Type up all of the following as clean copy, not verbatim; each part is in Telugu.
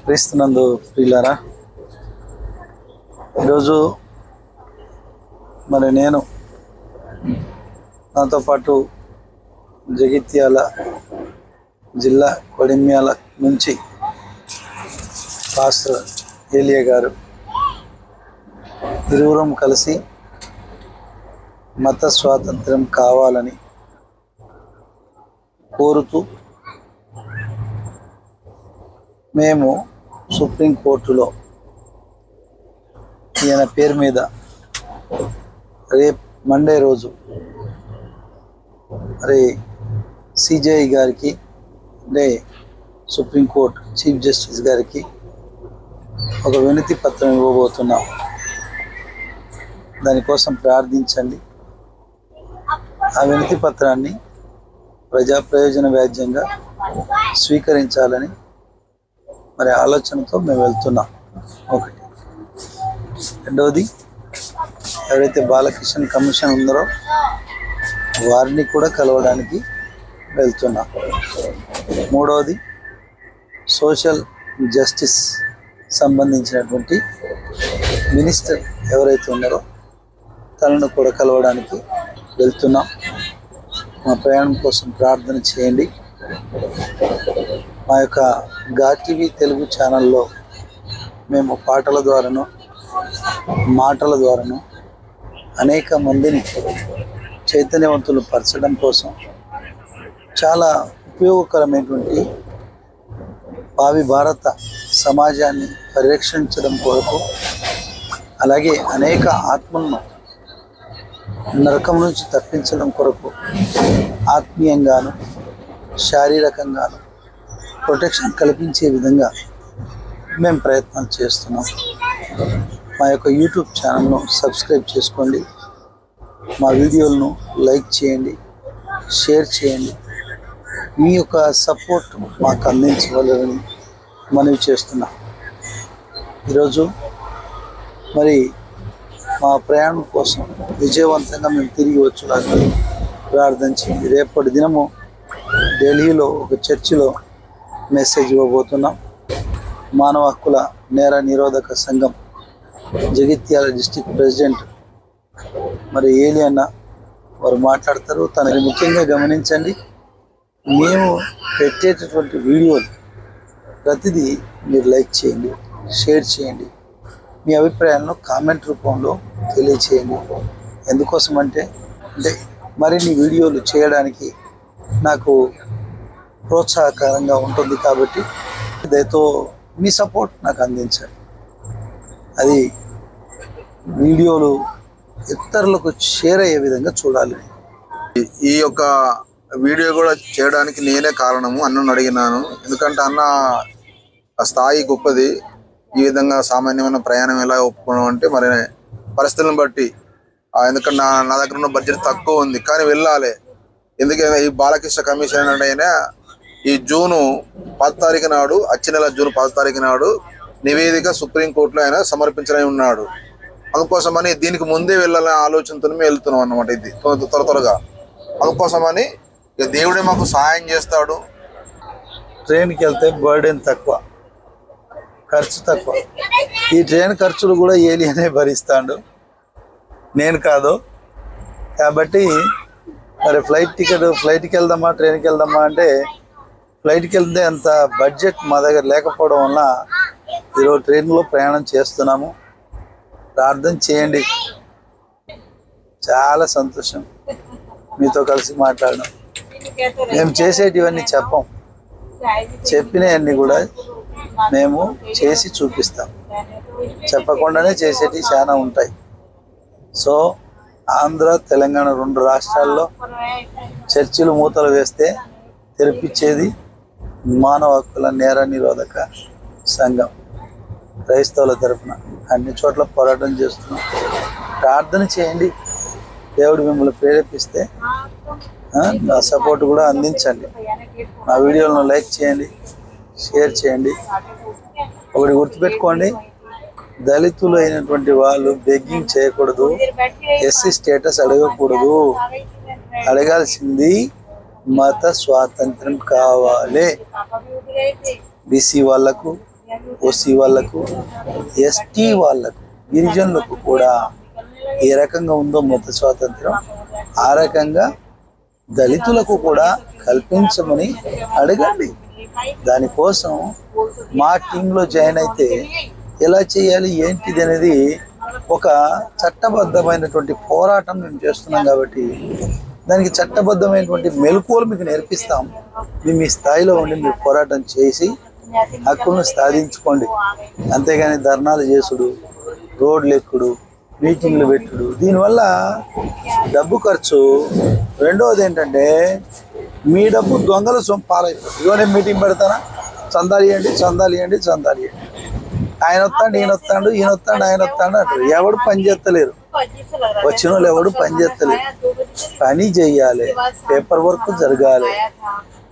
క్రీస్తునందు ప్రియులారా, ఈరోజు నేను నాతో పాటు జగిత్యాల జిల్లా కొడిమ్యాల నుంచి పాస్టర్ ఏలియా గారు ఇరువురం కలిసి మత స్వాతంత్రం కావాలని కోరుతూ మేము సుప్రీంకోర్టులో ఈయన పేరు మీద రేపు మండే రోజు సిజేఐ గారికి అంటే సుప్రీంకోర్టు చీఫ్ జస్టిస్ గారికి ఒక వినతి పత్రం ఇవ్వబోతున్నాం. దానికోసం ప్రార్థించండి. ఆ వినతి పత్రాన్ని ప్రజా ప్రయోజన వ్యాజ్యంగా స్వీకరించాలని ఆలోచనతో మేము వెళ్తున్నాం. ఒకటి. రెండవది, ఎవరైతే బాలకృష్ణ కమిషన్ ఉందరో వారిని కూడా కలవడానికి వెళ్తున్నాం. మూడవది, సోషల్ జస్టిస్ సంబంధించినటువంటి మినిస్టర్ ఎవరైతే ఉన్నారో తనను కూడా కలవడానికి వెళ్తున్నాం. మా ప్రయాణం కోసం ప్రార్థన చేయండి. మా యొక్క ఘాటీవీ తెలుగు ఛానల్లో మేము పాటల ద్వారాను మాటల ద్వారాను అనేక మందిని చైతన్యవంతులు పరచడం కోసం చాలా ఉపయోగకరమైనటువంటి భావి భారత సమాజాన్ని పరిరక్షించడం కొరకు, అలాగే అనేక ఆత్మలను నరకం నుంచి తప్పించడం కొరకు ఆత్మీయంగాను శారీరకంగాను ప్రొటెక్షన్ కల్పించే విధంగా మేము ప్రయత్నాలు చేస్తున్నాం. మా యొక్క యూట్యూబ్ ఛానల్ను సబ్స్క్రైబ్ చేసుకోండి. మా వీడియోలను లైక్ చేయండి, షేర్ చేయండి. మీ యొక్క సపోర్ట్ మాకు అందించవాలని మనవి చేస్తున్నాం. ఈరోజు మా ప్రయాణం కోసం విజయవంతంగా మేము తిరిగి వచ్చేలాగా ప్రార్థించింది. రేపటి దినము ఢిల్లీలో ఒక చర్చిలో మెసేజ్ ఇవ్వబోతున్నాం. మానవ హక్కుల నేర నిరోధక సంఘం జగిత్యాల డిస్టిక్ ప్రెసిడెంట్ ఏలియా అన్న వారు మాట్లాడతారు. తనని ముఖ్యంగా గమనించండి, మేము పెట్టేటటువంటి వీడియోలు ప్రతిదీ మీరు లైక్ చేయండి, షేర్ చేయండి. మీ అభిప్రాయాలను కామెంట్ రూపంలో తెలియచేయండి. ఎందుకోసం అంటే మరిన్ని వీడియోలు చేయడానికి నాకు ప్రోత్సాహకరంగా ఉంటుంది. కాబట్టి దయతో మీ సపోర్ట్ నాకు అందించండి. అది వీడియోలు ఇతరులకు షేర్ అయ్యే విధంగా చూడాలి. ఈ యొక్క వీడియో కూడా చేయడానికి నేనే కారణము. అన్నను అడిగినాను. ఎందుకంటే అన్న స్థాయి గొప్పది. ఈ విధంగా సామాన్యమైన ప్రయాణం ఎలా ఒప్పుకోవడం అంటే పరిస్థితులను బట్టి, ఎందుకంటే నా దగ్గర ఉన్న బడ్జెట్ తక్కువ ఉంది కానీ వెళ్ళాలి. ఎందుకంటే ఈ బాలకృష్ణ కమిషన్ అంటే ఈ జూను 10 తారీఖు నాడు, వచ్చే నెల జూన్ 10 తారీఖు నాడు నివేదిక సుప్రీంకోర్టులో ఆయన సమర్పించని ఉన్నాడు. అందుకోసమని దీనికి ముందే వెళ్ళాలనే ఆలోచనతో మేము వెళ్తున్నాం అన్నమాట. ఇది త్వరగా అందుకోసమని దేవుడే మాకు సహాయం చేస్తాడు. ట్రైన్కి వెళ్తే బర్డెన్ తక్కువ, ఖర్చు తక్కువ. ఈ ట్రైన్ ఖర్చులు కూడా ఏలియానే భరిస్తాడు, నేను కాదు. కాబట్టి ఫ్లైట్కి వెళ్దామా ట్రైన్కి వెళ్దామా అంటే ఫ్లైట్కి వెళ్తే అంత బడ్జెట్ మా దగ్గర లేకపోవడం వల్ల ఈరోజు ట్రైన్లో ప్రయాణం చేస్తున్నాము. ప్రార్థన చేయండి. చాలా సంతోషం మీతో కలిసి మాట్లాడడం. మేము చేసేటివన్నీ చెప్పం, చెప్పినవన్నీ కూడా మేము చేసి చూపిస్తాం. చెప్పకుండానే చేసేటివి చాలా ఉంటాయి. సో ఆంధ్ర తెలంగాణ 2 రాష్ట్రాల్లో చర్చిలు మూతలు వేస్తే తెరిపించేది మానవ హక్కుల నేర నిరోధక సంఘం. క్రైస్తవుల తరఫున అన్ని చోట్ల పోరాటం చేస్తున్నాం. ప్రార్థన చేయండి. దేవుడు మిమ్మల్ని ప్రేరేపిస్తే నా సపోర్ట్ కూడా అందించండి. నా వీడియోలను లైక్ చేయండి, షేర్ చేయండి. ఒకటి గుర్తుపెట్టుకోండి, దళితులు అయినటువంటి వాళ్ళు బెగ్గింగ్ చేయకూడదు, ఎస్సీ స్టేటస్ అడగకూడదు. అడగాల్సింది మత స్వాతంత్రం కావాలి. బీసీ వాళ్లకు, ఓసీ వాళ్ళకు, ఎస్టీ వాళ్ళకు, గిరిజనులకు కూడా ఏ రకంగా ఉందో మత స్వాతంత్రం ఆ రకంగా దళితులకు కూడా కల్పించమని అడగండి. దానికోసం మా టీంలో జాయిన్ అయితే ఎలా చేయాలి ఏంటిది అనేది ఒక చట్టబద్ధమైనటువంటి పోరాటం మేము చేస్తున్నాం కాబట్టి దానికి చట్టబద్ధమైనటువంటి మెలకువలు మీకు నేర్పిస్తాం. మేము మీ స్థాయిలో ఉండి మీరు పోరాటం చేసి హక్కులను సాధించుకోండి. అంతేగాని ధర్నాలు చేసుడు, రోడ్లు ఎక్కుడు, మీటింగ్లు పెట్టుడు, దీనివల్ల డబ్బు ఖర్చు. రెండవది ఏంటంటే మీ డబ్బు దొంగల పాలైపోతుంది. ఇదో నేను మీటింగ్ పెడతానా, చందాలు ఇవ్వండి, చందాలు ఇవ్వండి, చందాలు ఇవ్వండి, ఆయన వస్తాడు, ఈయన వస్తాడు, ఈయన వస్తాడు, ఆయన వస్తాడు అంటారు. ఎవడు పని చేస్తలేరు, వచ్చిన వాళ్ళు ఎవడు పని చేస్తలేరు. పని చెయ్యాలి, పేపర్ వర్క్ జరగాలి,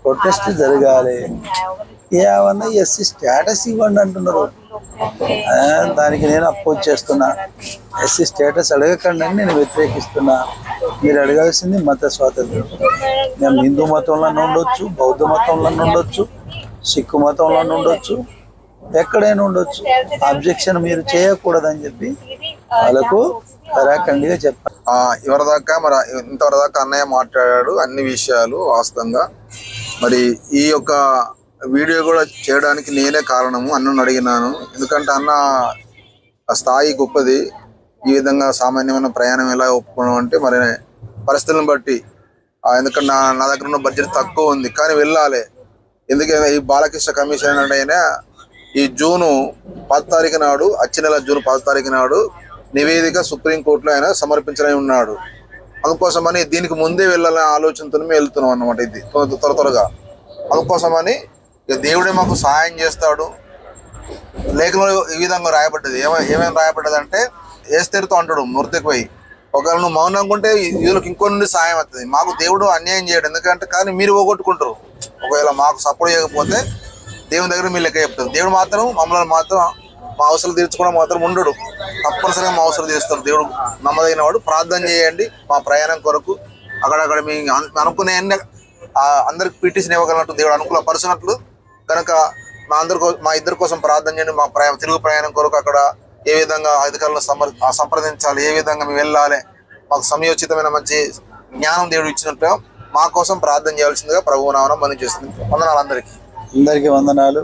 ప్రొటెస్ట్ జరగాలి. ఏమన్నా ఎస్సీ స్టేటస్ ఇవ్వండి అంటున్నారు. దానికి నేను అపోజ్ చేస్తున్నా. ఎస్సీ స్టేటస్ అడగకండి అని నేను వ్యతిరేకిస్తున్నా. మీరు అడగాల్సింది మత స్వాతంత్రం. మేము హిందూ మతంలో ఉండొచ్చు, బౌద్ధ మతంలో ఉండొచ్చు, సిక్కు మతంలో ఉండొచ్చు, ఎక్కడైనా ఉండొచ్చు. అబ్జెక్షన్ మీరు చేయకూడదని చెప్పి వాళ్ళకు కరాఖండిగా చెప్పాలి. ఇంతవరదాకా అన్నయ్య మాట్లాడాడు అన్ని విషయాలు వాస్తవంగా. మరి ఈ యొక్క వీడియో కూడా చేయడానికి నేనే కారణము, అన్నను అడిగినాను. ఎందుకంటే అన్న ఆ స్థాయి గొప్పది. ఈ విధంగా సామాన్యమైన ప్రయాణం ఎలా ఒప్పుకోవడం అంటే మరి పరిస్థితులను బట్టి, ఎందుకంటే నా దగ్గర ఉన్న బడ్జెట్ తక్కువ ఉంది కానీ వెళ్ళాలి. ఎందుకంటే ఈ బాలకృష్ణ కమిషన్ అయినా ఈ జూను 10 తారీఖు నాడు, వచ్చే నెల జూన్ 10 తారీఖు నాడు నివేదిక సుప్రీంకోర్టులో ఆయన సమర్పించని ఉన్నాడు. అందుకోసమని దీనికి ముందే వెళ్ళాలనే ఆలోచనతో మేము వెళ్తున్నాం అన్నమాట. ఇది త్వరగా అందుకోసమని దేవుడే మాకు సహాయం చేస్తాడు. లేఖలో ఈ విధంగా రాయబడ్డది. ఏమేమి రాయబడ్డది అంటే ఏస్తేరుతో అంటాడు మూర్తికి పోయి, ఒకవేళ నువ్వు మౌనంగా ఉంటే వీళ్ళకి ఇంకో నుండి సహాయం అవుతుంది. మాకు దేవుడు అన్యాయం చేయడు, ఎందుకంటే కానీ మీరు పోగొట్టుకుంటారు. ఒకవేళ మాకు సపోర్ట్ చేయకపోతే దేవుని దగ్గర మీరు లెక్క చెప్తారు. దేవుడు మాత్రం మమ్మల్ని మాత్రం మా అవసరాలు తీర్చుకోవడం మాత్రం ఉండడు, తప్పనిసరిగా మా అవసరం తీరుస్తారు. దేవుడు నమ్మదగిన వాడు. ప్రార్థన చేయండి మా ప్రయాణం కొరకు. అక్కడక్కడ మీ అనుకునే అందరికి పిటిషన్ ఇవ్వగలనట్టు దేవుడు అనుకూలపరిచినట్లు కనుక మా ఇద్దరి కోసం ప్రార్థన చేయండి. మా తిరుగు ప్రయాణం కొరకు అక్కడ ఏ విధంగా అధికారులను సంప్రదించాలి, ఏ విధంగా మేము వెళ్ళాలి, మాకు సమయోచితమైన మంచి జ్ఞానం దేవుడు ఇచ్చినట్టు మా కోసం ప్రార్థన చేయాల్సిందిగా ప్రభువు నామమున మనం చేస్తుంది. వందనాలు అందరికీ. వందనాలు.